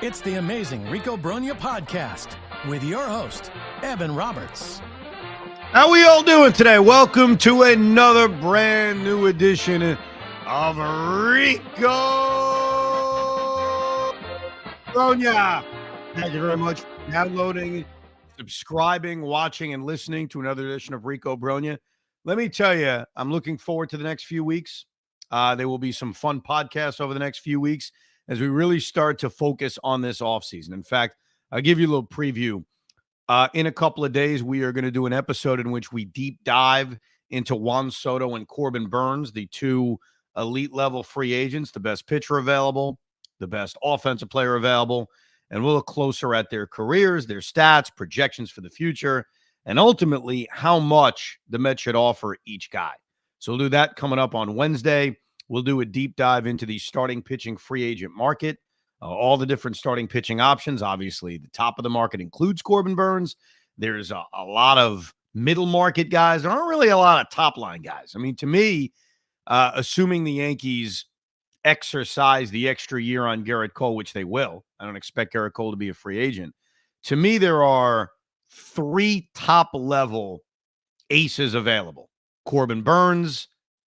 It's the amazing Rico Brogna podcast with your host, Evan Roberts. How we all doing today? Welcome to another brand new edition of Rico Brogna. Thank you very much for downloading, subscribing, watching, and listening to another edition of Rico Brogna. Let me tell you, I'm looking forward to the next few weeks. There will be some fun podcasts over the next few weeks as we really start to focus on this offseason. In fact, I'll give you a little preview. In a couple of days, we are going to do an episode in which we deep dive into Juan Soto and Corbin Burnes, the two elite-level free agents, the best pitcher available, the best offensive player available, and we'll look closer at their careers, their stats, projections for the future, and ultimately how much the Mets should offer each guy. So we'll do that coming up on Wednesday. We'll do a deep dive into the starting pitching free agent market, all the different starting pitching options. Obviously, the top of the market includes Corbin Burnes. There's a lot of middle market guys. There aren't really a lot of top line guys. I mean, to me, assuming the Yankees exercise the extra year on Garrett Cole, which they will, I don't expect Garrett Cole to be a free agent. To me, there are three top-level aces available: Corbin Burnes,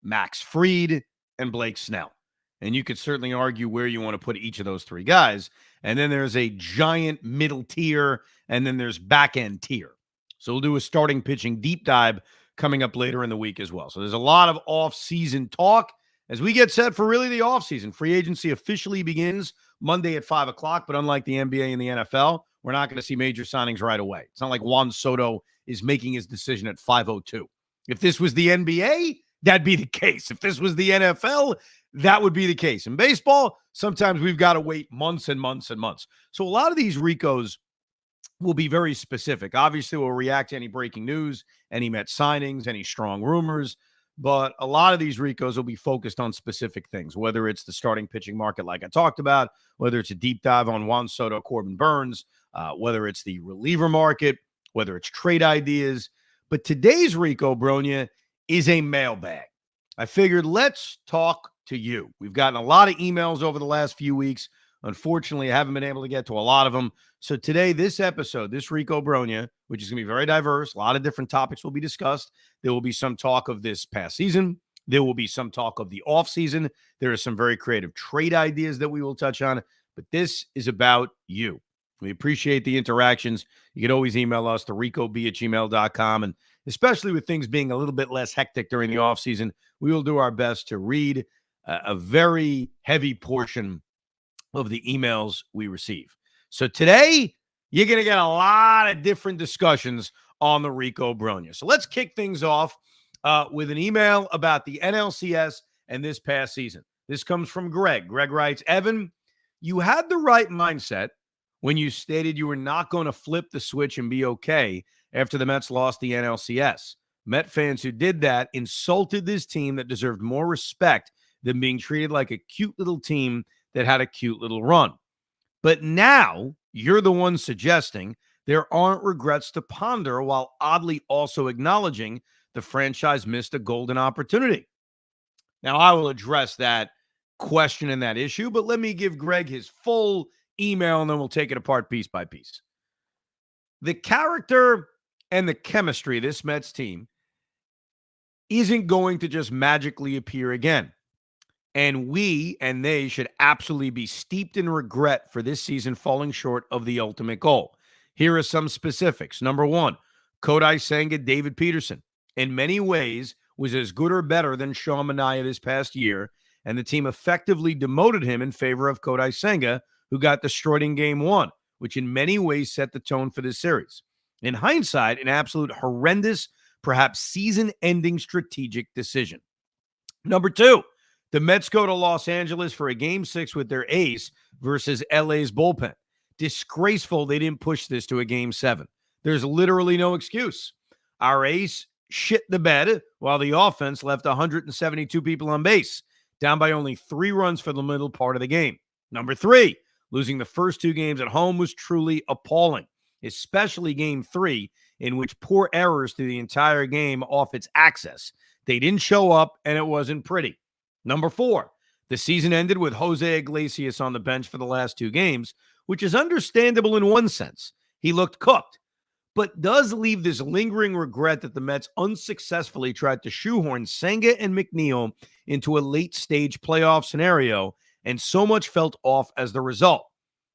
Max Fried, and Blake Snell. And you could certainly argue where you want to put each of those three guys. And then there's a giant middle tier, and then there's back-end tier. So we'll do a starting pitching deep dive coming up later in the week as well. So there's a lot of off-season talk as we get set for really the off-season. Free agency officially begins Monday at 5 o'clock, but unlike the NBA and the NFL, we're not going to see major signings right away. It's not like Juan Soto is making his decision at 5:02. If this was the NBA, that'd be the case. If this was the NFL, that would be the case. In baseball, sometimes we've got to wait months and months and months. So a lot of these Ricos will be very specific. Obviously, we'll react to any breaking news, any Mets signings, any strong rumors. But a lot of these Ricos will be focused on specific things, whether it's the starting pitching market like I talked about, whether it's a deep dive on Juan Soto, Corbin Burnes, whether it's the reliever market, whether it's trade ideas. But today's Rico Brogna is a mailbag. I figured let's talk to you. We've gotten a lot of emails over the last few weeks. Unfortunately, I haven't been able to get to a lot of them. So today, this episode, this Rico Brogna, which is going to be very diverse, a lot of different topics will be discussed. There will be some talk of this past season. There will be some talk of the offseason. There are some very creative trade ideas that we will touch on. But this is about you. We appreciate the interactions. You can always email us to ricob@gmail.com. And especially with things being a little bit less hectic during the offseason, we will do our best to read a very heavy portion of the emails we receive. So today, you're going to get a lot of different discussions on the Rico Brogna. So let's kick things off with an email about the NLCS and this past season. This comes from Greg. Greg writes, Evan, you had the right mindset when you stated you were not going to flip the switch and be okay after the Mets lost the NLCS. Met fans who did that insulted this team that deserved more respect than being treated like a cute little team that had a cute little run. But now you're the one suggesting there aren't regrets to ponder while oddly also acknowledging the franchise missed a golden opportunity. Now, I will address that question and that issue, but let me give Greg his full email and then we'll take it apart piece by piece. The character and the chemistry of this Mets team isn't going to just magically appear again. And we and they should absolutely be steeped in regret for this season falling short of the ultimate goal. Here are some specifics. Number one, Kodai Senga, David Peterson, in many ways was as good or better than Sean Manaea this past year, and the team effectively demoted him in favor of Kodai Senga, who got destroyed in Game 1, which in many ways set the tone for this series. In hindsight, an absolute horrendous, perhaps season-ending strategic decision. Number two, the Mets go to Los Angeles for a Game 6 with their ace versus LA's bullpen. Disgraceful they didn't push this to a Game 7. There's literally no excuse. Our ace shit the bed while the offense left 172 people on base, down by only 3 runs for the middle part of the game. Number three, losing the first 2 games at home was truly appalling, especially Game 3, in which poor errors through the entire game off its axis. They didn't show up, and it wasn't pretty. Number 4, the season ended with Jose Iglesias on the bench for the last 2 games, which is understandable in one sense. He looked cooked, but does leave this lingering regret that the Mets unsuccessfully tried to shoehorn Senga and McNeil into a late-stage playoff scenario, and so much felt off as the result.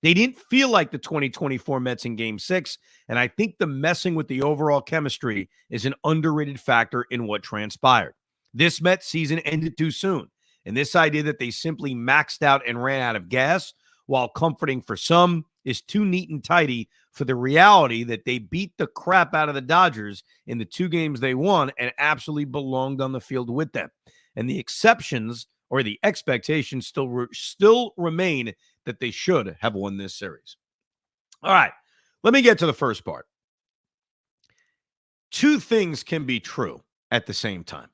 They didn't feel like the 2024 Mets in Game 6, and I think the messing with the overall chemistry is an underrated factor in what transpired. This Mets season ended too soon, and this idea that they simply maxed out and ran out of gas, while comforting for some, is too neat and tidy for the reality that they beat the crap out of the Dodgers in the 2 games they won and absolutely belonged on the field with them. And the exceptions or the expectations still remain that they should have won this series. All right, let me get to the first part. 2 things can be true at the same time.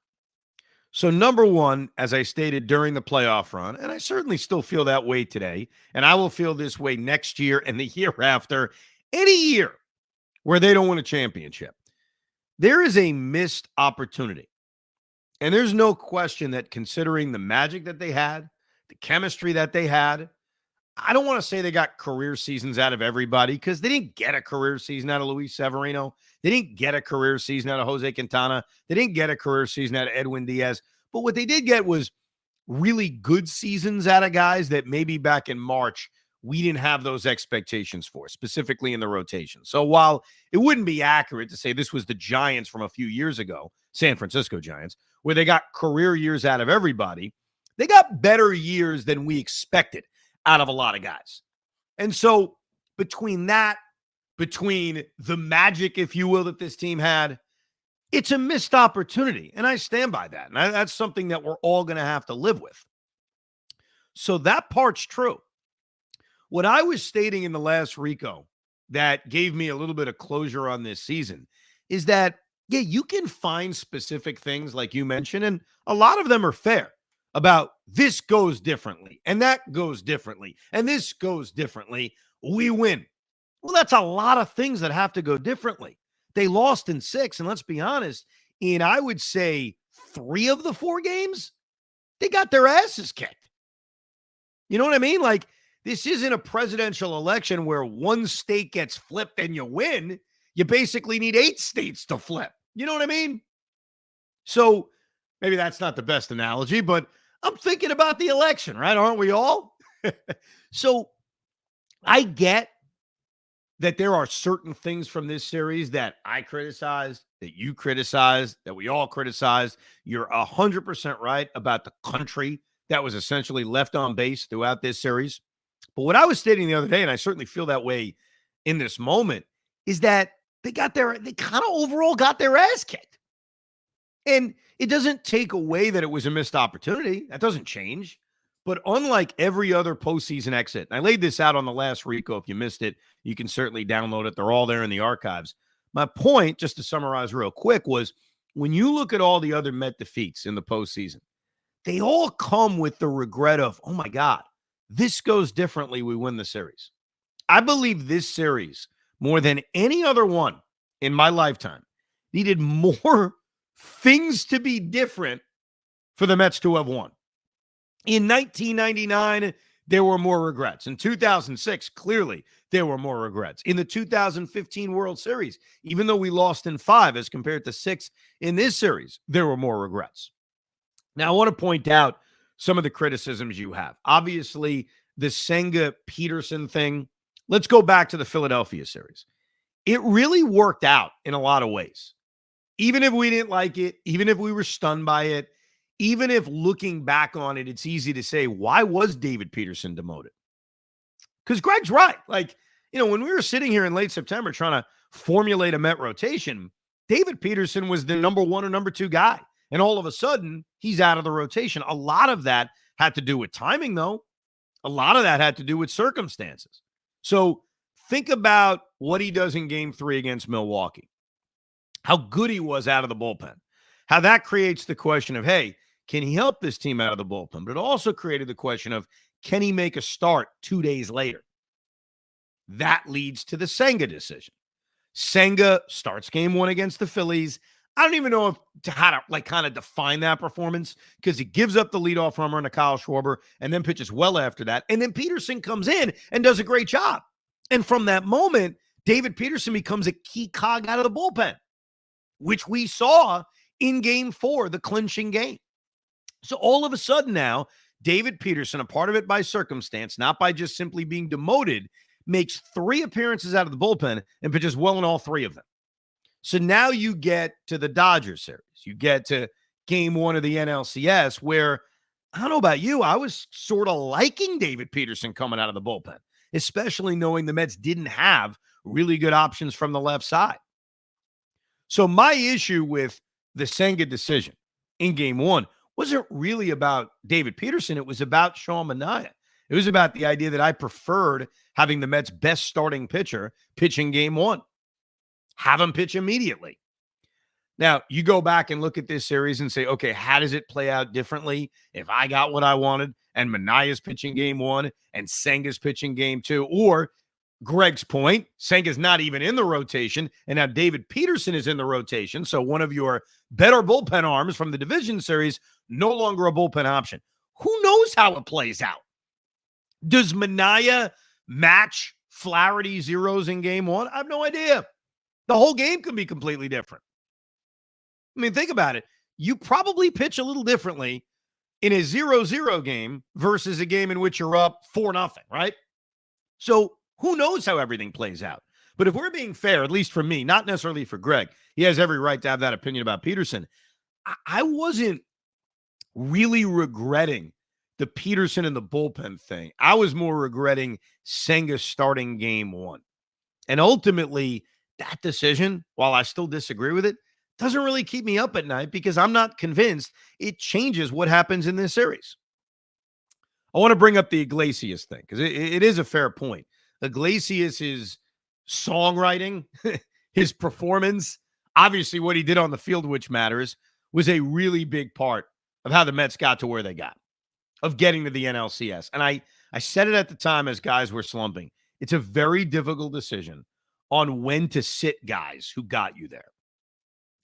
So number one, as I stated during the playoff run, and I certainly still feel that way today, and I will feel this way next year and the year after, any year where they don't win a championship, there is a missed opportunity. And there's no question that considering the magic that they had, the chemistry that they had, I don't want to say they got career seasons out of everybody because they didn't get a career season out of Luis Severino. They didn't get a career season out of Jose Quintana. They didn't get a career season out of Edwin Diaz. But what they did get was really good seasons out of guys that maybe back in March we didn't have those expectations for, specifically in the rotation. So while it wouldn't be accurate to say this was the Giants from a few years ago, San Francisco Giants, where they got career years out of everybody, they got better years than we expected out of a lot of guys. And so between that, between the magic, if you will, that this team had, it's a missed opportunity. And I stand by that. And that's something that we're all going to have to live with. So that part's true. What I was stating in the last Rico that gave me a little bit of closure on this season is that, yeah, you can find specific things like you mentioned, and a lot of them are fair, about this goes differently, and that goes differently, and this goes differently. We win. Well, that's a lot of things that have to go differently. They lost in 6, and let's be honest, in I would say 3 of the 4 games, they got their asses kicked. You know what I mean? Like, this isn't a presidential election where one state gets flipped and you win. You basically need 8 states to flip. You know what I mean? So maybe that's not the best analogy, but I'm thinking about the election, right? Aren't we all? So I get that there are certain things from this series that I criticized, that you criticized, that we all criticized. You're 100% right about the country that was essentially left on base throughout this series. But what I was stating the other day, and I certainly feel that way in this moment, is that they kind of overall got their ass kicked. And it doesn't take away that it was a missed opportunity. That doesn't change. But unlike every other postseason exit, and I laid this out on the last Rico. If you missed it, you can certainly download it. They're all there in the archives. My point, just to summarize real quick, was when you look at all the other Met defeats in the postseason, they all come with the regret of, oh my God, this goes differently. We win the series. I believe this series, more than any other one in my lifetime, needed more things to be different for the Mets to have won. In 1999, there were more regrets. In 2006, clearly, there were more regrets. In the 2015 World Series, even though we lost in 5 as compared to 6 in this series, there were more regrets. Now, I want to point out some of the criticisms you have. Obviously, the Senga-Peterson thing. Let's go back to the Philadelphia series. It really worked out in a lot of ways. Even if we didn't like it, even if we were stunned by it, even if looking back on it, it's easy to say, why was David Peterson demoted? Because Greg's right. Like, you know, when we were sitting here in late September trying to formulate a Met rotation, David Peterson was the number 1 or number 2 guy. And all of a sudden, he's out of the rotation. A lot of that had to do with timing, though. A lot of that had to do with circumstances. So think about what he does in Game 3 against Milwaukee. How good he was out of the bullpen. How that creates the question of, hey, can he help this team out of the bullpen? But it also created the question of, can he make a start 2 days later? That leads to the Senga decision. Senga starts Game 1 against the Phillies. I don't even know how to kind of define that performance, because he gives up the leadoff homer to Kyle Schwarber and then pitches well after that. And then Peterson comes in and does a great job. And from that moment, David Peterson becomes a key cog out of the bullpen, which we saw in Game 4, the clinching game. So all of a sudden now, David Peterson, a part of it by circumstance, not by just simply being demoted, makes 3 appearances out of the bullpen and pitches well in all 3 of them. So now you get to the Dodgers series. You get to Game 1 of the NLCS, where, I don't know about you, I was sort of liking David Peterson coming out of the bullpen, especially knowing the Mets didn't have really good options from the left side. So my issue with the Senga decision in Game 1 wasn't really about David Peterson. It was about Sean Manaea. It was about the idea that I preferred having the Mets' best starting pitcher pitching Game 1. Have him pitch immediately. Now, you go back and look at this series and say, okay, how does it play out differently if I got what I wanted and Manaea's pitching Game 1 and Senga's pitching Game 2? Or, Greg's point, Senga's not even in the rotation, and now David Peterson is in the rotation, so one of your better bullpen arms from the division series, no longer a bullpen option. Who knows how it plays out? Does Manaea match Flaherty zeros in Game 1? I have no idea. The whole game could be completely different. I mean, think about it. You probably pitch a little differently in a 0-0 game versus a game in which you're up 4-0, right? So who knows how everything plays out? But if we're being fair, at least for me, not necessarily for Greg, he has every right to have that opinion about Peterson. I wasn't really regretting the Peterson and the bullpen thing. I was more regretting Senga starting Game 1. And ultimately, that decision, while I still disagree with it, doesn't really keep me up at night, because I'm not convinced it changes what happens in this series. I want to bring up the Iglesias thing, because it is a fair point. Iglesias' songwriting, his performance, obviously what he did on the field, which matters, was a really big part of how the Mets got to where they got, of getting to the NLCS. And I said it at the time as guys were slumping. It's a very difficult decision on when to sit guys who got you there,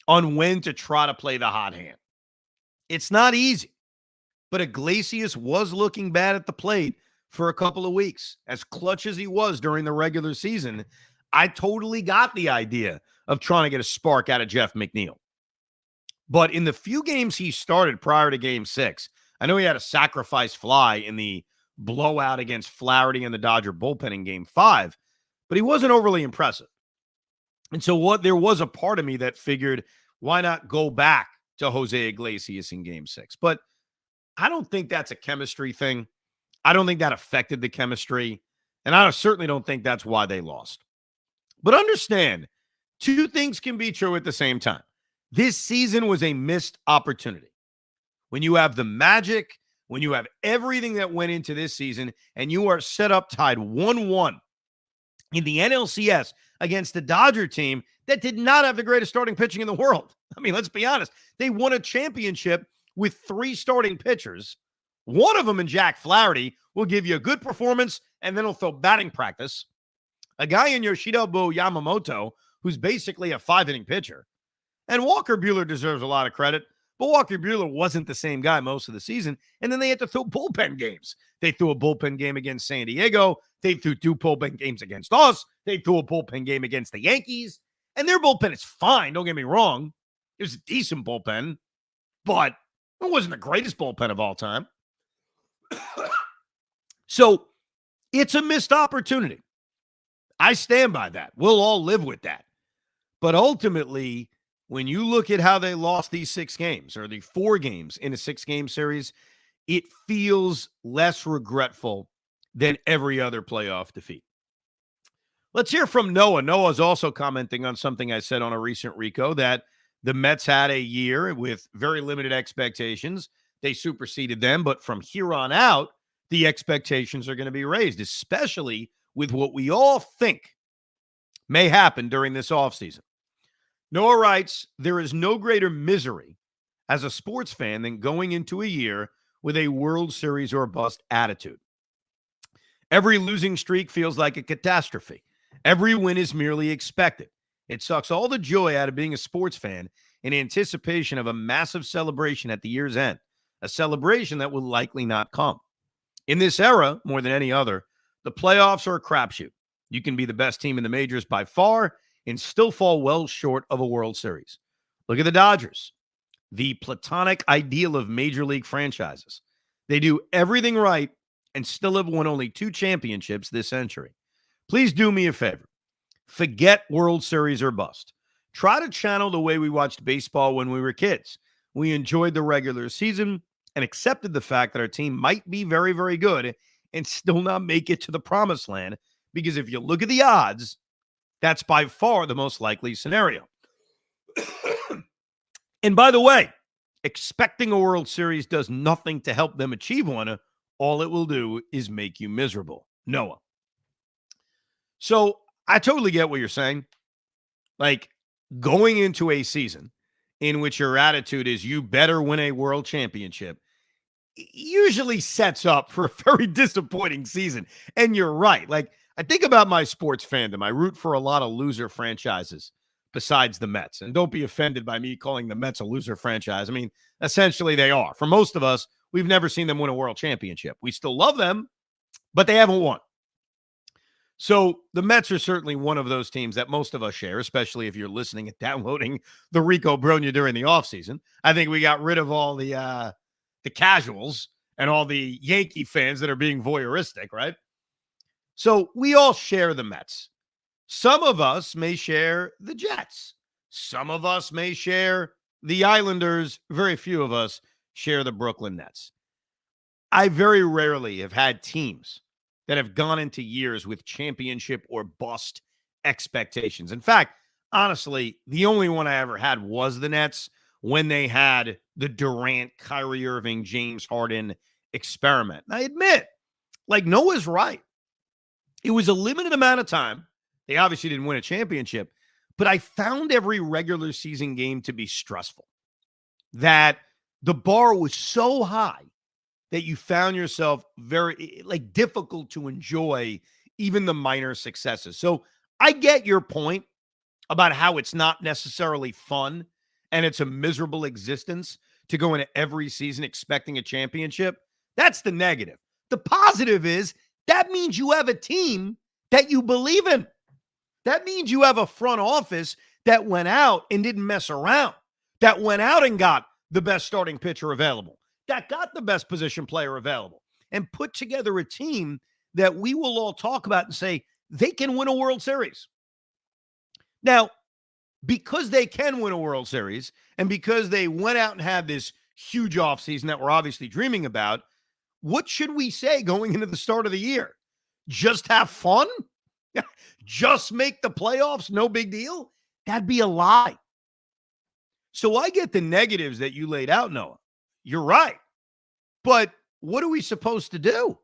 on when to try to play the hot hand. It's not easy, but Iglesias was looking bad at the plate for a couple of weeks. As clutch as he was during the regular season, I totally got the idea of trying to get a spark out of Jeff McNeil. But in the few games he started prior to Game 6, I know he had a sacrifice fly in the blowout against Flaherty and the Dodger bullpen in Game 5, but he wasn't overly impressive. And so there was a part of me that figured, why not go back to Jose Iglesias in Game 6? But I don't think that's a chemistry thing. I don't think that affected the chemistry. And I certainly don't think that's why they lost. But understand, 2 things can be true at the same time. This season was a missed opportunity. When you have the magic, when you have everything that went into this season, and you are set up tied 1-1 in the NLCS against the Dodger team that did not have the greatest starting pitching in the world. I mean, let's be honest. They won a championship with 3 starting pitchers. One of them, in Jack Flaherty, will give you a good performance, and then he'll throw batting practice. A guy in Yoshinobu Yamamoto, who's basically a 5-inning pitcher. And Walker Buehler deserves a lot of credit, but Walker Buehler wasn't the same guy most of the season, and then they had to throw bullpen games. They threw a bullpen game against San Diego. They threw 2 bullpen games against us. They threw a bullpen game against the Yankees. And their bullpen is fine, don't get me wrong. It was a decent bullpen, but it wasn't the greatest bullpen of all time. So it's a missed opportunity. I stand by that. We'll all live with that. But ultimately, when you look at how they lost these 6 games, or the 4 games in a 6-game series, it feels less regretful than every other playoff defeat. Let's hear from Noah. Noah's also commenting on something I said on a recent Rico, that the Mets had a year with very limited expectations. They superseded them, but from here on out, the expectations are going to be raised, especially with what we all think may happen during this offseason. Noah writes, there is no greater misery as a sports fan than going into a year with a World Series or bust attitude. Every losing streak feels like a catastrophe. Every win is merely expected. It sucks all the joy out of being a sports fan, in anticipation of a massive celebration at the year's end, a celebration that will likely not come. In this era, more than any other, the playoffs are a crapshoot. You can be the best team in the majors by far and still fall well short of a World Series. Look at the Dodgers, the platonic ideal of major league franchises. They do everything right and still have won only 2 championships this century. Please do me a favor. Forget World Series or bust. Try to channel the way we watched baseball when we were kids. We enjoyed the regular season and accepted the fact that our team might be very, very good and still not make it to the promised land, because if you look at the odds, that's by far the most likely scenario. And by the way, expecting a World Series does nothing to help them achieve one. All it will do is make you miserable. Noah. So I totally get what you're saying. Like, going into a season in which your attitude is you better win a world championship usually sets up for a very disappointing season. And you're right. Like, I think about my sports fandom. I root for a lot of loser franchises besides the Mets. And don't be offended by me calling the Mets a loser franchise. I mean, essentially they are. For most of us, we've never seen them win a world championship. We still love them, but they haven't won. So the Mets are certainly one of those teams that most of us share, especially if you're listening and downloading the Rico Brogna during the offseason. I think we got rid of all the casuals and all the Yankee fans that are being voyeuristic, right? So we all share the Mets. Some of us may share the Jets. Some of us may share the Islanders. Very few of us share the Brooklyn Nets. I very rarely have had teams that have gone into years with championship or bust expectations. In fact, honestly, the only one I ever had was the Nets when they had the Durant, Kyrie Irving, James Harden experiment. And I admit, like, Noah's right. It was a limited amount of time. They obviously didn't win a championship, but I found every regular season game to be stressful. That the bar was so high that you found yourself very, like, difficult to enjoy even the minor successes. So I get your point about how it's not necessarily fun and it's a miserable existence to go into every season expecting a championship. That's the negative. The positive is that means you have a team that you believe in. That means you have a front office that went out and didn't mess around, that went out and got the best starting pitcher available, that got the best position player available, and put together a team that we will all talk about and say they can win a World Series. Now, because they can win a World Series and because they went out and had this huge offseason that we're obviously dreaming about, what should we say going into the start of the year? Just have fun? Just make the playoffs? No big deal? That'd be a lie. So I get the negatives that you laid out, Noah. You're right. But what are we supposed to do?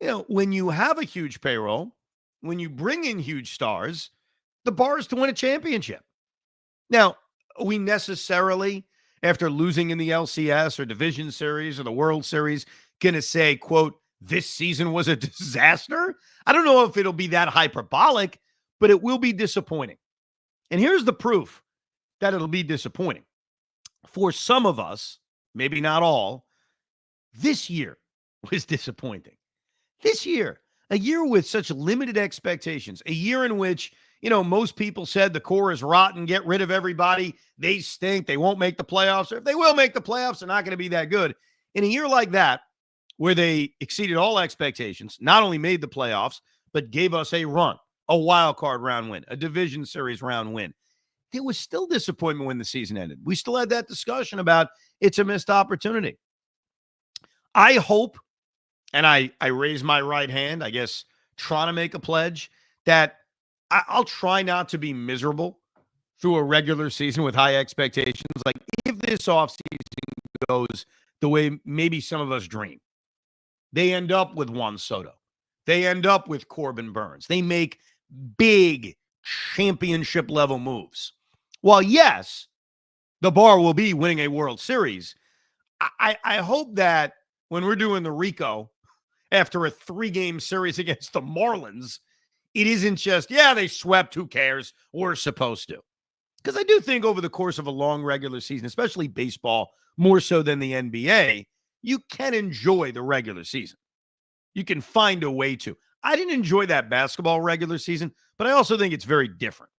You know, when you have a huge payroll, when you bring in huge stars, the bar is to win a championship. Now, are we necessarily, after losing in the LCS or Division Series or the World Series, going to say, quote, this season was a disaster? I don't know if it'll be that hyperbolic, but it will be disappointing. And here's the proof that it'll be disappointing. For some of us, maybe not all, this year was disappointing. This year, a year with such limited expectations, a year in which, you know, most people said the core is rotten, get rid of everybody, they stink, they won't make the playoffs, or if they will make the playoffs, they're not going to be that good. In a year like that, where they exceeded all expectations, not only made the playoffs, but gave us a run, a wild card round win, a division series round win, there was still disappointment when the season ended. We still had that discussion about it's a missed opportunity. I hope, and I raise my right hand, I guess, trying to make a pledge that I'll try not to be miserable through a regular season with high expectations. Like, if this offseason goes the way maybe some of us dream, they end up with Juan Soto. They end up with Corbin Burns. They make big championship level moves. While, yes, the bar will be winning a World Series, I hope that when we're doing the Rico after a 3-game series against the Marlins, it isn't just, yeah, they swept, who cares? We're supposed to. Because I do think over the course of a long regular season, especially baseball, more so than the NBA, you can enjoy the regular season. You can find a way to. I didn't enjoy that basketball regular season, but I also think it's very different.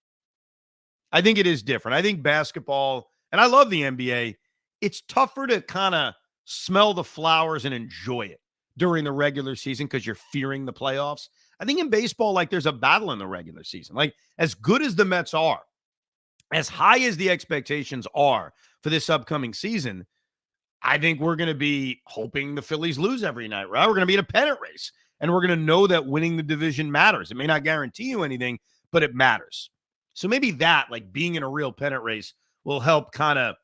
I think it is different. I think basketball, and I love the NBA, it's tougher to kind of smell the flowers and enjoy it during the regular season because you're fearing the playoffs. I think in baseball, like there's a battle in the regular season. Like as good as the Mets are, as high as the expectations are for this upcoming season, I think we're going to be hoping the Phillies lose every night, right? We're going to be in a pennant race, and we're going to know that winning the division matters. It may not guarantee you anything, but it matters. So maybe that, like being in a real pennant race, will help kind of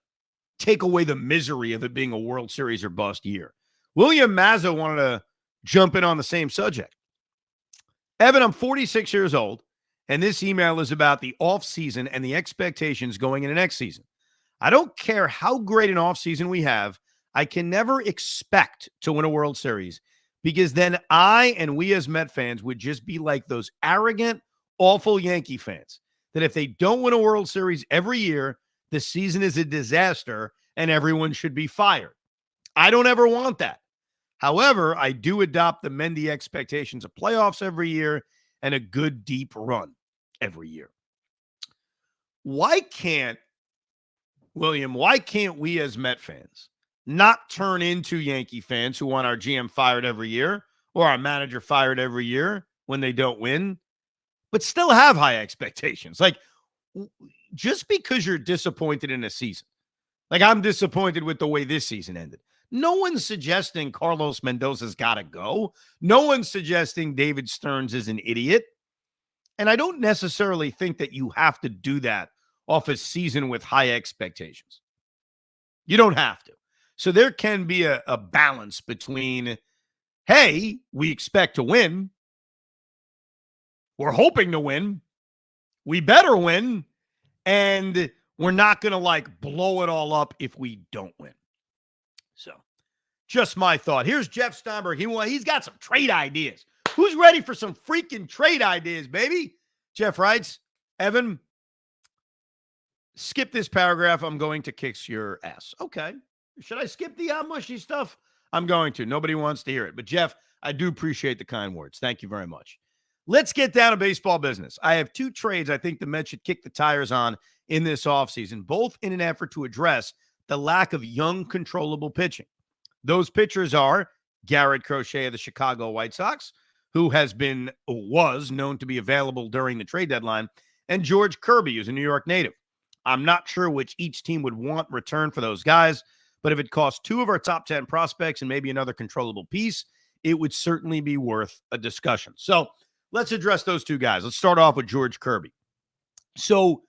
take away the misery of it being a World Series or bust year. William Mazza wanted to jump in on the same subject. Evan, I'm 46 years old, and this email is about the offseason and the expectations going into next season. I don't care how great an offseason we have. I can never expect to win a World Series because then I and we as Met fans would just be like those arrogant, awful Yankee fans that if they don't win a World Series every year, the season is a disaster and everyone should be fired. I don't ever want that. However, I do adopt the Mendy expectations of playoffs every year and a good deep run every year. Why can't we as Met fans not turn into Yankee fans who want our GM fired every year or our manager fired every year when they don't win, but still have high expectations? Like, just because you're disappointed in a season, like I'm disappointed with the way this season ended. No one's suggesting Carlos Mendoza's got to go. No one's suggesting David Stearns is an idiot. And I don't necessarily think that you have to do that off a season with high expectations. You don't have to. So there can be a balance between, hey, we expect to win. We're hoping to win. We better win. And we're not going to like blow it all up if we don't win. So just my thought. Here's Jeff Steinberg. He's got some trade ideas. Who's ready for some freaking trade ideas, baby? Jeff writes, Evan, skip this paragraph. I'm going to kick your ass. Okay. Should I skip the mushy stuff? I'm going to. Nobody wants to hear it. But Jeff, I do appreciate the kind words. Thank you very much. Let's get down to baseball business. I have two trades I think the Mets should kick the tires on in this offseason, both in an effort to address the lack of young, controllable pitching. Those pitchers are Garrett Crochet of the Chicago White Sox, who was known to be available during the trade deadline, and George Kirby, who's a New York native. I'm not sure which each team would want return for those guys, but if it costs two of our top 10 prospects and maybe another controllable piece, it would certainly be worth a discussion. So let's address those two guys. Let's start off with George Kirby. So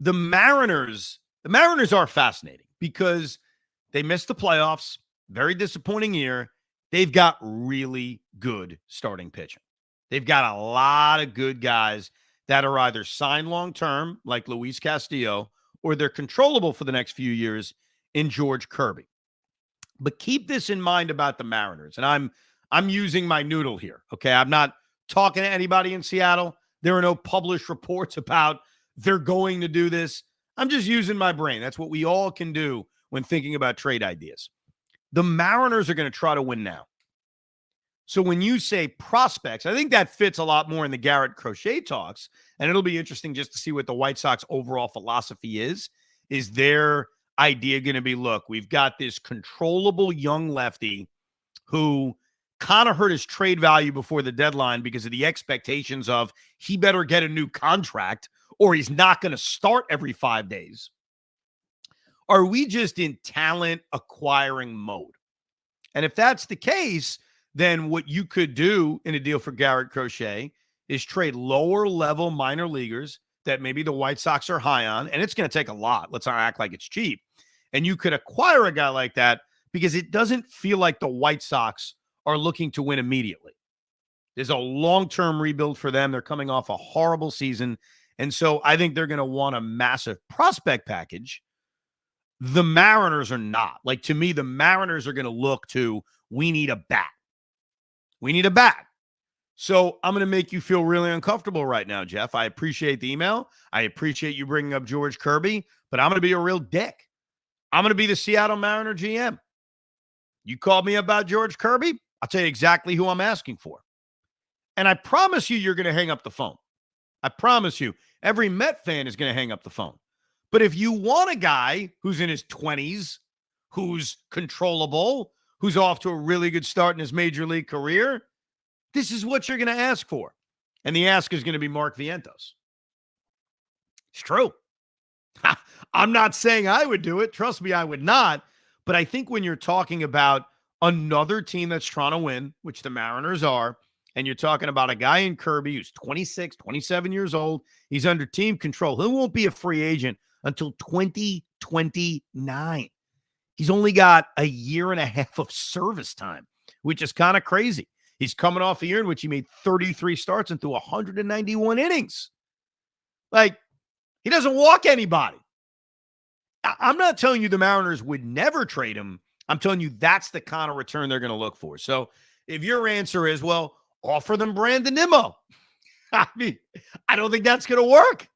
the Mariners are fascinating because they missed the playoffs. Very disappointing year. They've got really good starting pitching. They've got a lot of good guys that are either signed long-term, like Luis Castillo, or they're controllable for the next few years in George Kirby. But keep this in mind about the Mariners, and I'm using my noodle here, okay? I'm not talking to anybody in Seattle. There are no published reports about they're going to do this. I'm just using my brain. That's what we all can do when thinking about trade ideas. The Mariners are going to try to win now. So when you say prospects, I think that fits a lot more in the Garrett Crochet talks, and it'll be interesting just to see what the White Sox overall philosophy is. Is their idea going to be, look, we've got this controllable young lefty who kind of hurt his trade value before the deadline because of the expectations of he better get a new contract or he's not going to start every 5 days? Are we just in talent acquiring mode? And if that's the case, then what you could do in a deal for Garrett Crochet is trade lower level minor leaguers that maybe the White Sox are high on. And it's going to take a lot. Let's not act like it's cheap. And you could acquire a guy like that because it doesn't feel like the White Sox are looking to win immediately. There's a long-term rebuild for them. They're coming off a horrible season. And so I think they're going to want a massive prospect package. The Mariners are not. Like, to me, the Mariners are going to look to, we need a bat. We need a bat. So I'm going to make you feel really uncomfortable right now, Jeff. I appreciate the email. I appreciate you bringing up George Kirby, but I'm going to be a real dick. I'm going to be the Seattle Mariner GM. You called me about George Kirby, I'll tell you exactly who I'm asking for. And I promise you're going to hang up the phone. I promise you, every Met fan is going to hang up the phone. But if you want a guy who's in his 20s, who's controllable, who's off to a really good start in his major league career, this is what you're going to ask for. And the ask is going to be Mark Vientos. It's true. I'm not saying I would do it. Trust me, I would not. But I think when you're talking about another team that's trying to win, which the Mariners are, and you're talking about a guy in Kirby who's 26, 27 years old, he's under team control. He won't be a free agent until 2029. He's only got a year and a half of service time, which is kind of crazy. He's coming off a year in which he made 33 starts and threw 191 innings. Like, he doesn't walk anybody. I'm not telling you the Mariners would never trade him. I'm telling you that's the kind of return they're going to look for. So if your answer is, well, offer them Brandon Nimmo, I mean, I don't think that's going to work.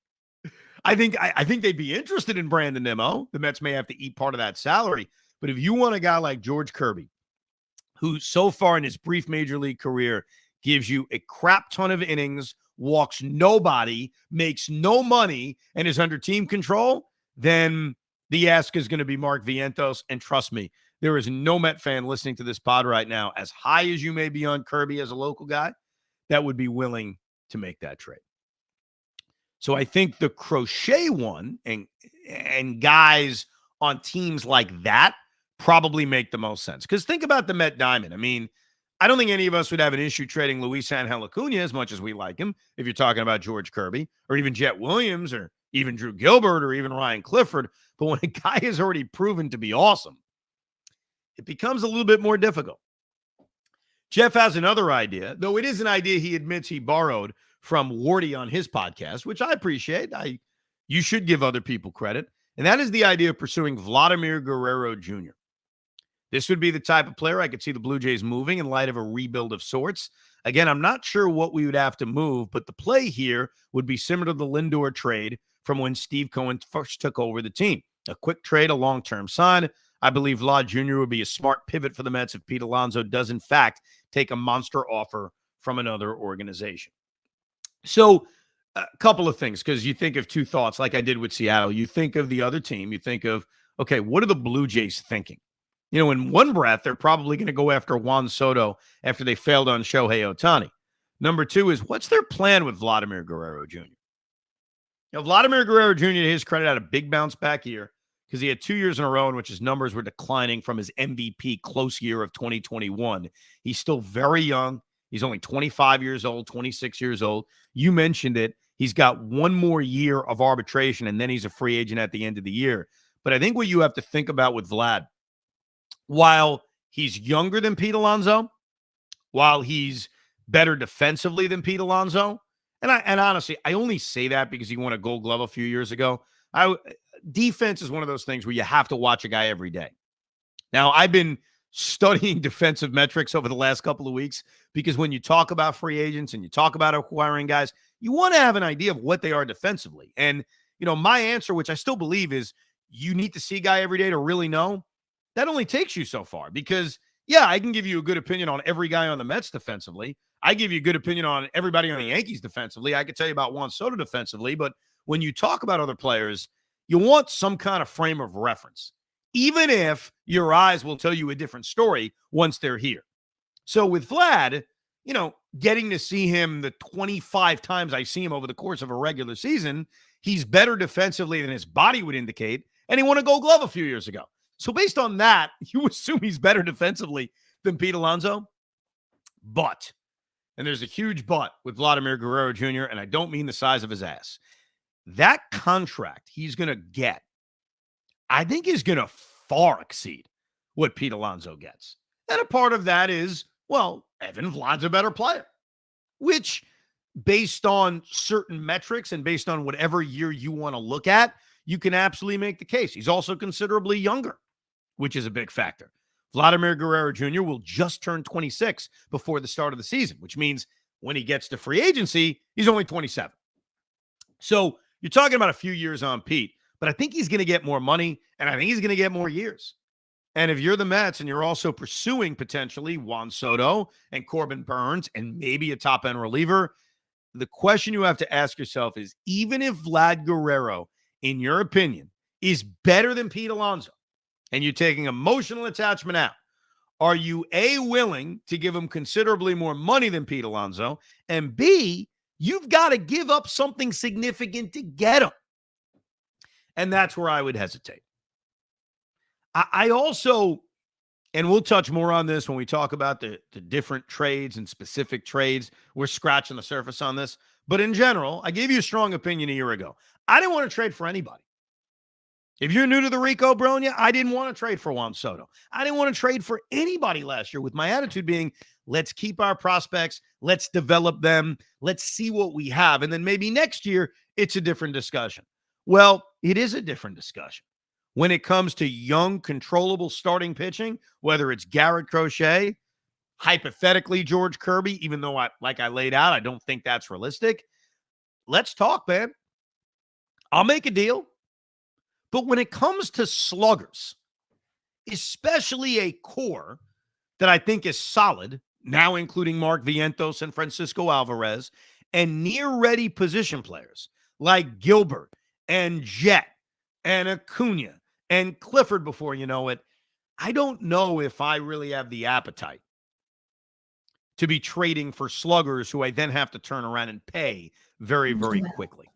I think they'd be interested in Brandon Nimmo. The Mets may have to eat part of that salary. But if you want a guy like George Kirby, who so far in his brief major league career gives you a crap ton of innings, walks nobody, makes no money, and is under team control, then the ask is going to be Mark Vientos. And trust me, there is no Met fan listening to this pod right now, as high as you may be on Kirby as a local guy, that would be willing to make that trade. So I think the Crochet one and guys on teams like that probably make the most sense. Because think about the Met Diamond. I mean, I don't think any of us would have an issue trading Luis Angel Acuna as much as we like him, if you're talking about George Kirby, or even Jet Williams, or even Drew Gilbert, or even Ryan Clifford. But when a guy is already proven to be awesome, it becomes a little bit more difficult. Jeff has another idea, though it is an idea he admits he borrowed from Wardy on his podcast, which I appreciate. You should give other people credit. And that is the idea of pursuing Vladimir Guerrero Jr. This would be the type of player I could see the Blue Jays moving in light of a rebuild of sorts. Again, I'm not sure what we would have to move, but the play here would be similar to the Lindor trade from when Steve Cohen first took over the team. A quick trade, a long-term sign. I believe Vlad Jr. would be a smart pivot for the Mets if Pete Alonso does, in fact, take a monster offer from another organization. So a couple of things, because you think of two thoughts like I did with Seattle. You think of the other team. You think of, okay, what are the Blue Jays thinking? You know, in one breath, they're probably going to go after Juan Soto after they failed on Shohei Ohtani. Number two is, what's their plan with Vladimir Guerrero Jr.? Now, Vladimir Guerrero Jr., to his credit, had a big bounce back year because he had 2 years in a row in which his numbers were declining from his MVP close year of 2021. He's still very young. He's only 25 years old, 26 years old. You mentioned it. He's got one more year of arbitration, and then he's a free agent at the end of the year. But I think what you have to think about with Vlad, while he's younger than Pete Alonso, while he's better defensively than Pete Alonso, and honestly, I only say that because he won a Gold Glove a few years ago. Defense is one of those things where you have to watch a guy every day. Now, I've been studying defensive metrics over the last couple of weeks because when you talk about free agents and you talk about acquiring guys, you want to have an idea of what they are defensively. And, you know, my answer, which I still believe, is you need to see a guy every day to really know. That only takes you so far because, yeah, I can give you a good opinion on every guy on the Mets defensively. I give you a good opinion on everybody on the Yankees defensively. I could tell you about Juan Soto defensively. But when you talk about other players, you want some kind of frame of reference, even if your eyes will tell you a different story once they're here. So with Vlad, you know, getting to see him the 25 times I see him over the course of a regular season, he's better defensively than his body would indicate, and he won a Gold Glove a few years ago. So based on that, you assume he's better defensively than Pete Alonso. But, and there's a huge but with Vladimir Guerrero Jr., and I don't mean the size of his ass. That contract he's going to get, I think, is going to far exceed what Pete Alonso gets. And a part of that is, well, Evan Vlad's a better player, which based on certain metrics and based on whatever year you want to look at, you can absolutely make the case. He's also considerably younger, which is a big factor. Vladimir Guerrero Jr. will just turn 26 before the start of the season, which means When he gets to free agency, he's only 27. So you're talking about a few years on Pete, but I think he's going to get more money, and I think he's going to get more years. And if you're the Mets and you're also pursuing potentially Juan Soto and Corbin Burns and maybe a top-end reliever, the question you have to ask yourself is, even if Vlad Guerrero, in your opinion, is better than Pete Alonso, and you're taking emotional attachment out, are you A, willing to give him considerably more money than Pete Alonso, and B, you've got to give up something significant to get him? And that's where I would hesitate. I also, and we'll touch more on this when we talk about the different trades and specific trades. We're scratching the surface on this. But in general, I gave you a strong opinion a year ago. I didn't want to trade for anybody. If you're new to the Rico Brogna, I didn't want to trade for Juan Soto. I didn't want to trade for anybody last year, with my attitude being, let's keep our prospects, let's develop them, let's see what we have. And then maybe next year, it's a different discussion. Well, it is a different discussion. When it comes to young, controllable starting pitching, whether it's Garrett Crochet, hypothetically George Kirby, even though like I laid out, I don't think that's realistic. Let's talk, man. I'll make a deal. But when it comes to sluggers, especially a core that I think is solid, now including Mark Vientos and Francisco Alvarez, and near-ready position players like Gilbert and Jett and Acuna and Clifford before you know it, I don't know if I really have the appetite to be trading for sluggers who I then have to turn around and pay very, very quickly.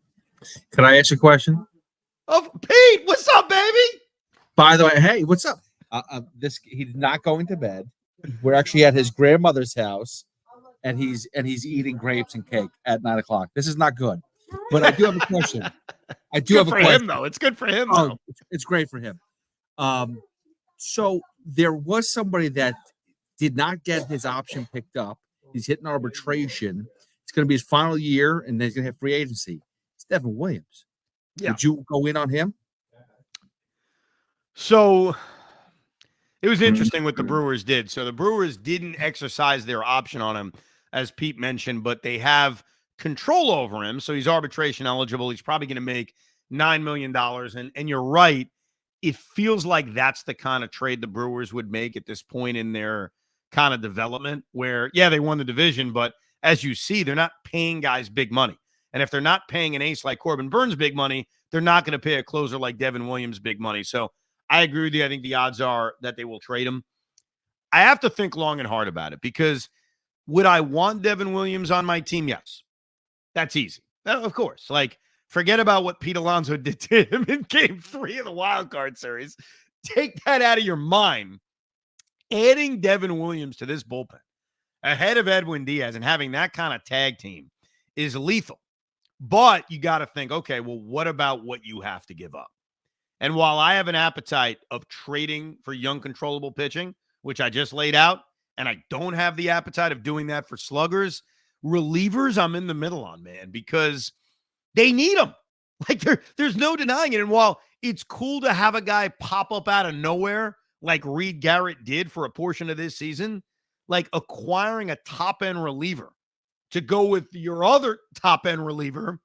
Can I ask you a question? Oh, Pete, what's up, baby? By the way, hey, what's up? He's not going to bed. We're actually at his grandmother's house, and he's eating grapes and cake at 9:00. This is not good. But I do have a question. I do have a question. Him, though. It's good for him, though. Oh, it's great for him. So there was somebody that did not get his option picked up. He's hitting arbitration. It's going to be his final year, and then he's going to have free agency. It's Devin Williams. Yeah. Would you go in on him? So it was interesting what the Brewers did. So the Brewers didn't exercise their option on him, as Pete mentioned, but they have control over him. So he's arbitration eligible. He's probably going to make $9 million. And you're right. It feels like that's the kind of trade the Brewers would make at this point in their kind of development where, yeah, they won the division, but as you see, they're not paying guys big money. And if they're not paying an ace like Corbin Burns big money, they're not going to pay a closer like Devin Williams big money. So I agree with you. I think the odds are that they will trade him. I have to think long and hard about it because would I want Devin Williams on my team? Yes. That's easy. Of course. Like, forget about what Pete Alonso did to him in Game 3 of the Wild Card Series. Take that out of your mind. Adding Devin Williams to this bullpen ahead of Edwin Diaz and having that kind of tag team is lethal. But you got to think, okay, well, what about what you have to give up? And while I have an appetite of trading for young, controllable pitching, which I just laid out, and I don't have the appetite of doing that for sluggers, relievers, I'm in the middle on, man, because they need them. Like, there's no denying it. And while it's cool to have a guy pop up out of nowhere like Reed Garrett did for a portion of this season, like acquiring a top-end reliever to go with your other top-end reliever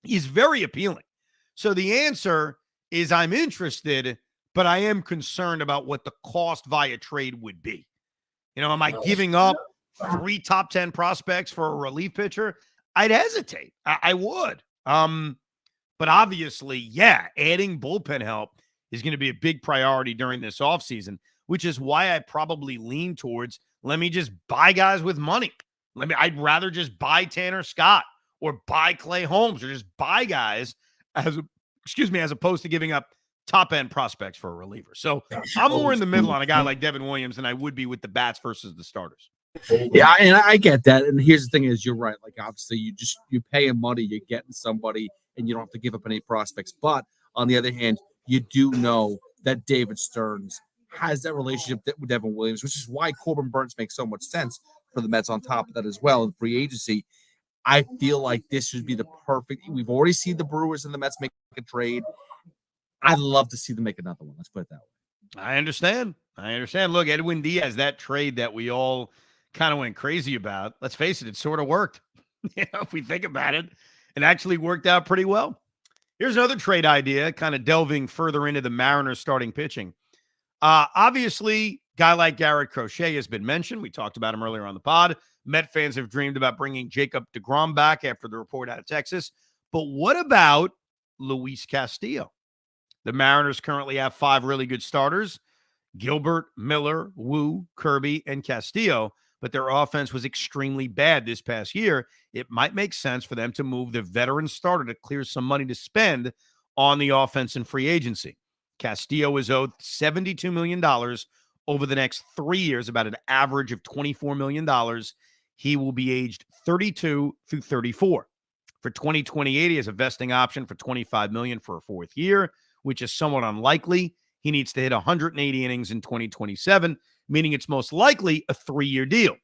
is very appealing. So the answer is I'm interested, but I am concerned about what the cost via trade would be. You know, am I giving up 3 top 10 prospects for a relief pitcher? I'd hesitate. I would. But obviously, yeah, adding bullpen help is going to be a big priority during this offseason, which is why I probably lean towards, let me just buy guys with money. I'd rather just buy Tanner Scott or buy Clay Holmes or just buy guys as opposed to giving up top-end prospects for a reliever. So I'm more in the middle on a guy like Devin Williams than I would be with the bats versus the starters. Yeah, and I get that. And here's the thing is, you're right. Like, obviously, you pay him money, you're getting somebody, and you don't have to give up any prospects. But on the other hand, you do know that David Stearns has that relationship with Devin Williams, which is why Corbin Burns makes so much sense for the Mets on top of that as well in free agency. I feel like this would be the perfect. We've already seen the Brewers and the Mets make a trade. I'd love to see them make another one. Let's put it that way. I understand. Look, Edwin Diaz, that trade that we all kind of went crazy about. Let's face it sort of worked. If we think about it, it actually worked out pretty well. Here's another trade idea, kind of delving further into the Mariners starting pitching. Obviously, guy like Garrett Crochet has been mentioned. We talked about him earlier on the pod. Met fans have dreamed about bringing Jacob deGrom back after the report out of Texas. But what about Luis Castillo? The Mariners currently have 5 really good starters: Gilbert, Miller, Wu, Kirby, and Castillo. But their offense was extremely bad this past year. It might make sense for them to move the veteran starter to clear some money to spend on the offense in free agency. Castillo is owed $72 million over the next 3 years, about an average of $24 million. He will be aged 32 through 34. For 2028, he has a vesting option for $25 million for a 4th year, which is somewhat unlikely. He needs to hit 180 innings in 2027, meaning it's most likely a 3-year deal.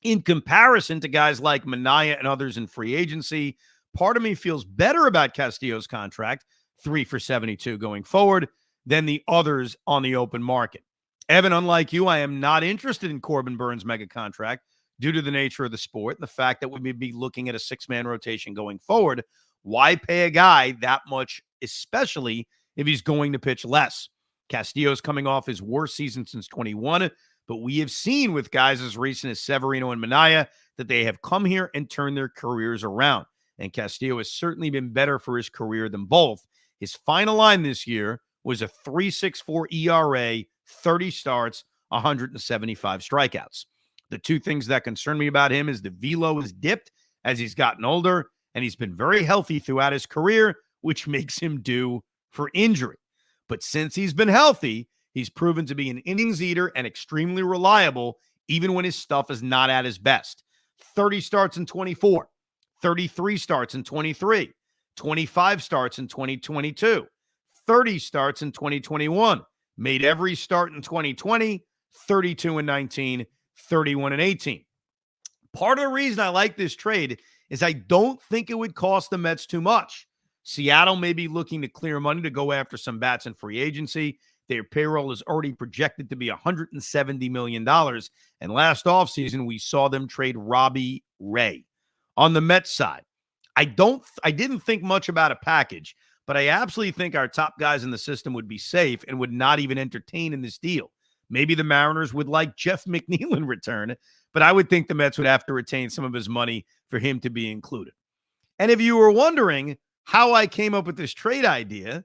In comparison to guys like Minaya and others in free agency, part of me feels better about Castillo's contract, 3 for $72 going forward, than the others on the open market. Evan, unlike you, I am not interested in Corbin Burns' mega contract due to the nature of the sport and the fact that we may be looking at a 6-man rotation going forward. Why pay a guy that much, especially if he's going to pitch less? Castillo's coming off his worst season since 21, but we have seen with guys as recent as Severino and Minaya that they have come here and turned their careers around. And Castillo has certainly been better for his career than both. His final line this year was a 3.64 ERA, 30 starts, 175 strikeouts. The 2 things that concern me about him is the velo has dipped as he's gotten older, and he's been very healthy throughout his career, which makes him due for injury. But since he's been healthy, he's proven to be an innings eater and extremely reliable, even when his stuff is not at his best. 30 starts in 24, 33 starts in 23, 25 starts in 2022, 30 starts in 2021, made every start in 2020, 32 and 19, 31 and 18. Part of the reason I like this trade is I don't think it would cost the Mets too much. Seattle may be looking to clear money to go after some bats in free agency. Their payroll is already projected to be $170 million. And last offseason, we saw them trade Robbie Ray. On the Mets side, I didn't think much about a package, but I absolutely think our top guys in the system would be safe and would not even entertain in this deal. Maybe the Mariners would like Jeff McNeil in return, but I would think the Mets would have to retain some of his money for him to be included. And if you were wondering how I came up with this trade idea,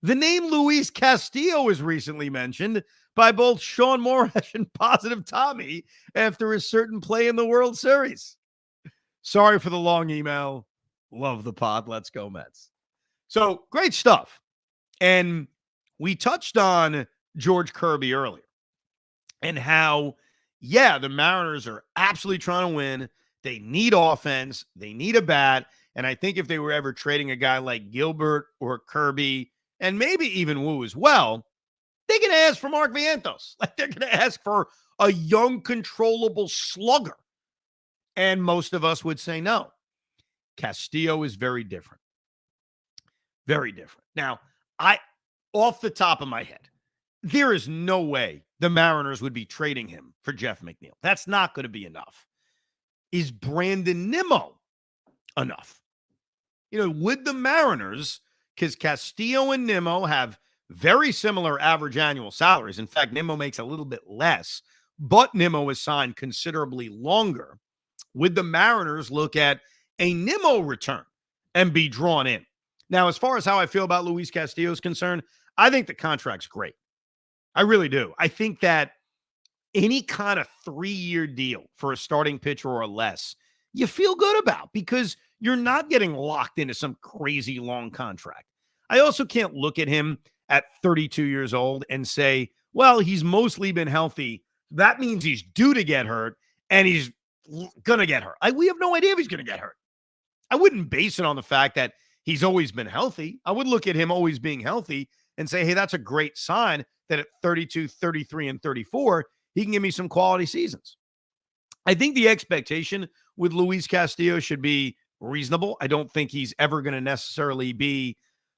the name Luis Castillo was recently mentioned by both Sean Morash and Positive Tommy after a certain play in the World Series. Sorry for the long email. Love the pod. Let's go Mets. So great stuff. And we touched on George Kirby earlier and how, the Mariners are absolutely trying to win. They need offense. They need a bat. And I think if they were ever trading a guy like Gilbert or Kirby, and maybe even Wu as well, they're going to ask for Mark Vientos. Like they're going to ask for a young, controllable slugger. And most of us would say no. Castillo is very different. Very different. Now, off the top of my head, there is no way the Mariners would be trading him for Jeff McNeil. That's not going to be enough. Is Brandon Nimmo enough? Would the Mariners, because Castillo and Nimmo have very similar average annual salaries. In fact, Nimmo makes a little bit less, but Nimmo is signed considerably longer. Would the Mariners look at a Nimmo return and be drawn in? Now, as far as how I feel about Luis Castillo is concerned, I think the contract's great. I really do. I think that any kind of 3-year deal for a starting pitcher or less, you feel good about because you're not getting locked into some crazy long contract. I also can't look at him at 32 years old and say, well, he's mostly been healthy. That means he's due to get hurt and he's going to get hurt. We have no idea if he's going to get hurt. I wouldn't base it on the fact that he's always been healthy. I would look at him always being healthy and say, hey, that's a great sign that at 32, 33, and 34, he can give me some quality seasons. I think the expectation with Luis Castillo should be reasonable. I don't think he's ever going to necessarily be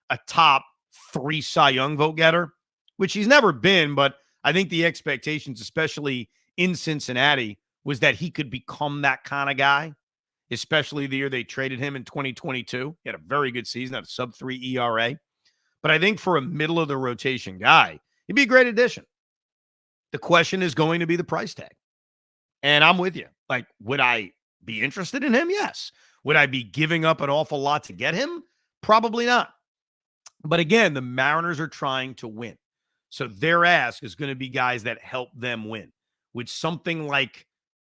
a top 3 Cy Young vote getter, which he's never been, but I think the expectations, especially in Cincinnati, was that he could become that kind of guy, especially the year they traded him in 2022. He had a very good season, had a sub-3 ERA. But I think for a middle-of-the-rotation guy, he'd be a great addition. The question is going to be the price tag. And I'm with you. Like, would I be interested in him? Yes. Would I be giving up an awful lot to get him? Probably not. But again, the Mariners are trying to win. So their ask is going to be guys that help them win. Would something like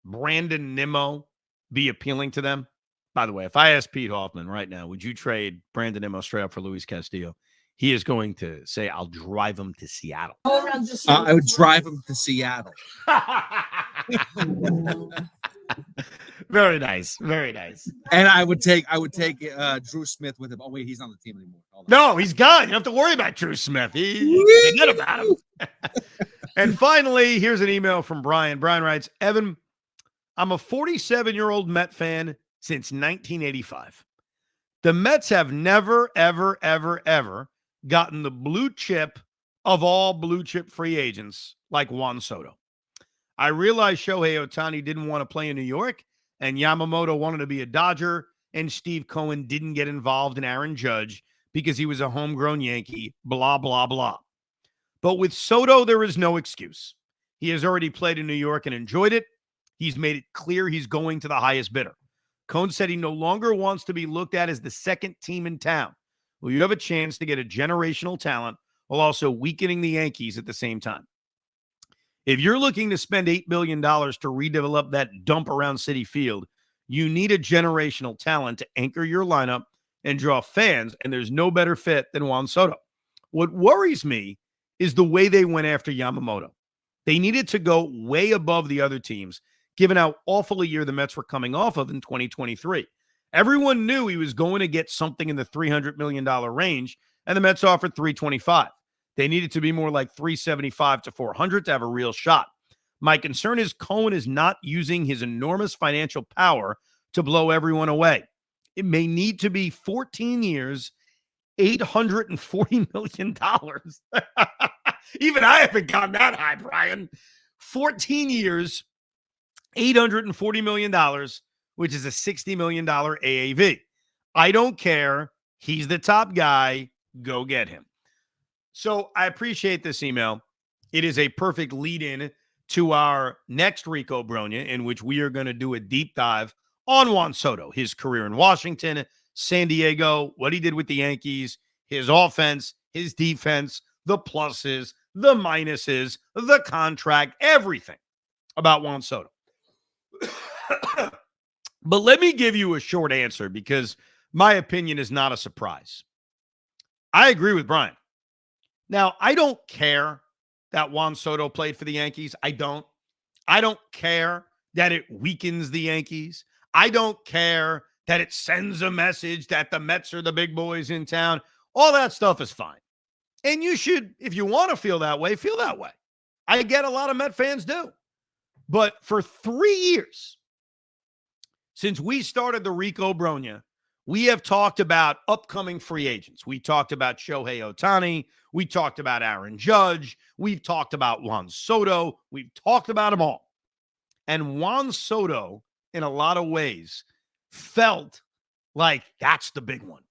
Brandon Nimmo be appealing to them? By the way, if I asked Pete Hoffman right now, would you trade Brandon Nimmo straight up for Luis Castillo? He is going to say, I'll drive him to Seattle. I would drive him to Seattle. Very nice. Very nice. And I would take Drew Smith with him. Oh, wait, he's not on the team anymore. No, he's gone. You don't have to worry about Drew Smith. Forget about him. And finally, here's an email from Brian. Brian writes, Evan, I'm a 47-year-old Met fan since 1985. The Mets have never, ever, ever, ever gotten the blue chip of all blue chip free agents like Juan Soto. I realized Shohei Ohtani didn't want to play in New York, and Yamamoto wanted to be a Dodger, and Steve Cohen didn't get involved in Aaron Judge because he was a homegrown Yankee, blah, blah, blah. But with Soto, there is no excuse. He has already played in New York and enjoyed it. He's made it clear he's going to the highest bidder. Cohen said he no longer wants to be looked at as the second team in town. Well, you have a chance to get a generational talent while also weakening the Yankees at the same time. If you're looking to spend $8 billion to redevelop that dump around Citi Field, you need a generational talent to anchor your lineup and draw fans, and there's no better fit than Juan Soto. What worries me is the way they went after Yamamoto. They needed to go way above the other teams, given how awful a year the Mets were coming off of in 2023. Everyone knew he was going to get something in the $300 million range, and the Mets offered $325. They needed to be more like $375 to $400 to have a real shot. My concern is Cohen is not using his enormous financial power to blow everyone away. It may need to be 14 years, $840 million. Even I haven't gone that high, Brian. 14 years, $840 million, which is a $60 million AAV. I don't care. He's the top guy. Go get him. So I appreciate this email. It is a perfect lead-in to our next Rico Brogna, in which we are going to do a deep dive on Juan Soto, his career in Washington, San Diego, what he did with the Yankees, his offense, his defense, the pluses, the minuses, the contract, everything about Juan Soto. But let me give you a short answer because my opinion is not a surprise. I agree with Brian. Now, I don't care that Juan Soto played for the Yankees. I don't care that it weakens the Yankees. I don't care that it sends a message that the Mets are the big boys in town. All that stuff is fine. And you should, if you want to feel that way, feel that way. I get a lot of Met fans do. But for 3 years, since we started the Rico Brogna, we have talked about upcoming free agents. We talked about Shohei Ohtani. We talked about Aaron Judge. We've talked about Juan Soto. We've talked about them all. And Juan Soto, in a lot of ways, felt like that's the big one.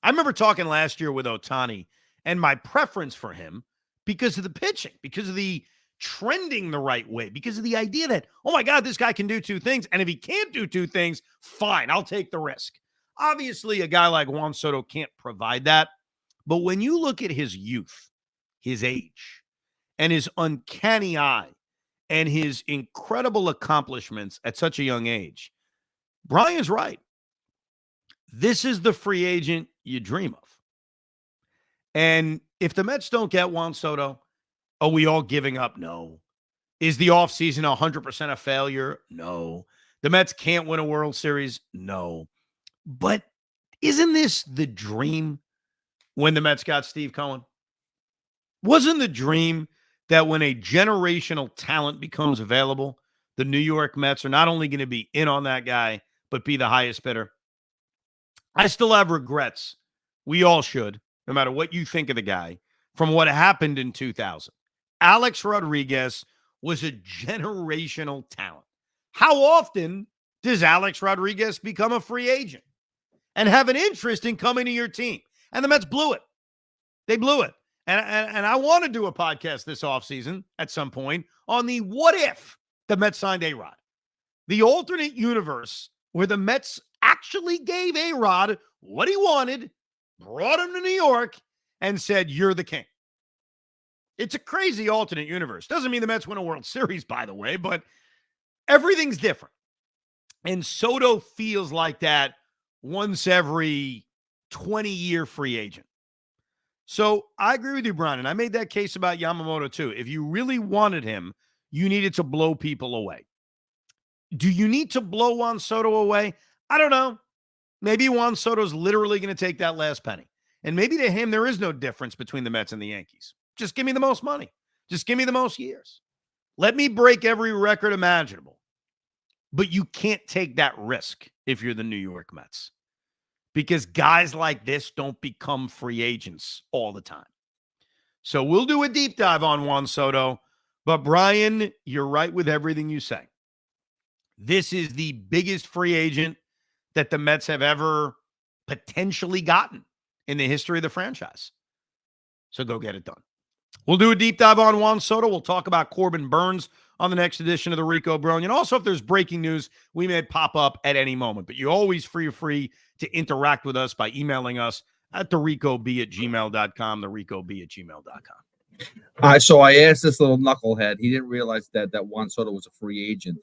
I remember talking last year with Ohtani and my preference for him because of the pitching, because of the trending the right way, because of the idea that, oh my God, this guy can do two things. And if he can't do two things, fine, I'll take the risk. Obviously, a guy like Juan Soto can't provide that. But when you look at his youth, his age, and his uncanny eye, and his incredible accomplishments at such a young age, Brian's right. This is the free agent you dream of. And if the Mets don't get Juan Soto, are we all giving up? No. Is the offseason 100% a failure? No. The Mets can't win a World Series? No. But isn't this the dream when the Mets got Steve Cohen? Wasn't the dream that when a generational talent becomes available, the New York Mets are not only going to be in on that guy, but be the highest bidder? I still have regrets. We all should, no matter what you think of the guy, from what happened in 2000. Alex Rodriguez was a generational talent. How often does Alex Rodriguez become a free agent and have an interest in coming to your team? And the Mets blew it. They blew it. And I want to do a podcast this offseason at some point on the what if the Mets signed A-Rod. The alternate universe where the Mets actually gave A-Rod what he wanted, brought him to New York, and said, you're the king. It's a crazy alternate universe. Doesn't mean the Mets win a World Series, by the way, but everything's different. And Soto feels like that once every 20-year free agent. So I agree with you, Brian, and I made that case about Yamamoto too. If you really wanted him, you needed to blow people away. Do you need to blow Juan Soto away? I don't know. Maybe Juan Soto's literally going to take that last penny. And maybe to him, there is no difference between the Mets and the Yankees. Just give me the most money. Just give me the most years. Let me break every record imaginable. But you can't take that risk if you're the New York Mets. Because guys like this don't become free agents all the time. So we'll do a deep dive on Juan Soto. But Brian, you're right with everything you say. This is the biggest free agent that the Mets have ever potentially gotten in the history of the franchise. So go get it done. We'll do a deep dive on Juan Soto. We'll talk about Corbin Burnes on the next edition of the Rico Brogna. And also, if there's breaking news, we may pop up at any moment. But you always free to interact with us by emailing us at thericob@gmail.com, thericob@gmail.com. So I asked this little knucklehead. He didn't realize that Juan Soto was a free agent.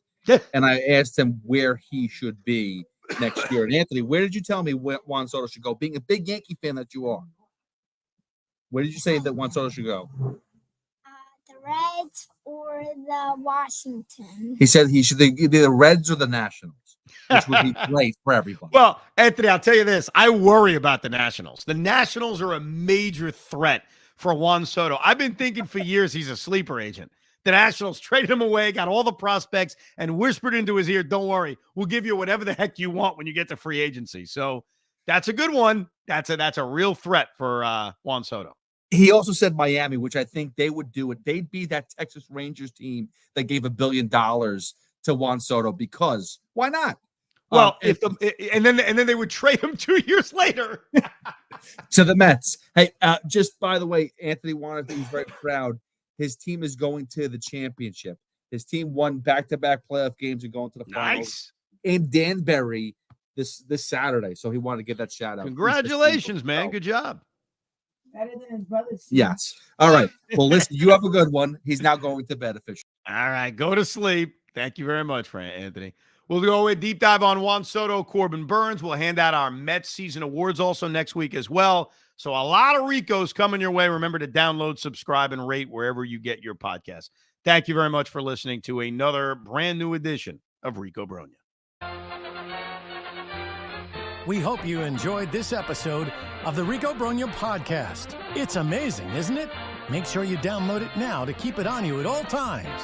And I asked him where he should be next year. And Anthony, where did you tell me Juan Soto should go? Being a big Yankee fan that you are, where did you say that Juan Soto should go? The Reds or the Washington. He said he should either the Reds or the Nationals, which would be great for everybody. Well, Anthony, I'll tell you this. I worry about the Nationals. The Nationals are a major threat for Juan Soto. I've been thinking for years he's a sleeper agent. The Nationals traded him away, got all the prospects, and whispered into his ear, don't worry, we'll give you whatever the heck you want when you get to free agency. So that's a good one. That's a real threat for Juan Soto. He also said Miami, which I think they would do it. They'd be that Texas Rangers team that gave $1 billion to Juan Soto because why not? Well, and then they would trade him 2 years later to the Mets. Hey, just by the way, Anthony wanted to be very proud. His team is going to the championship. His team won back-to-back playoff games and going to the finals. Nice. In Danbury this Saturday. So he wanted to give that shout out. Congratulations, man. Good job. Better than his brother's. Yes. All right. Well, listen, you have a good one. He's now going to bed officially. All right. Go to sleep. Thank you very much, Anthony. We'll go a deep dive on Juan Soto, Corbin Burnes. We'll hand out our Mets season awards also next week as well. So a lot of Ricos coming your way. Remember to download, subscribe, and rate wherever you get your podcast. Thank you very much for listening to another brand new edition of Rico Brogna. We hope you enjoyed this episode of the Rico Brogna podcast. It's amazing, isn't it? Make sure you download it now to keep it on you at all times.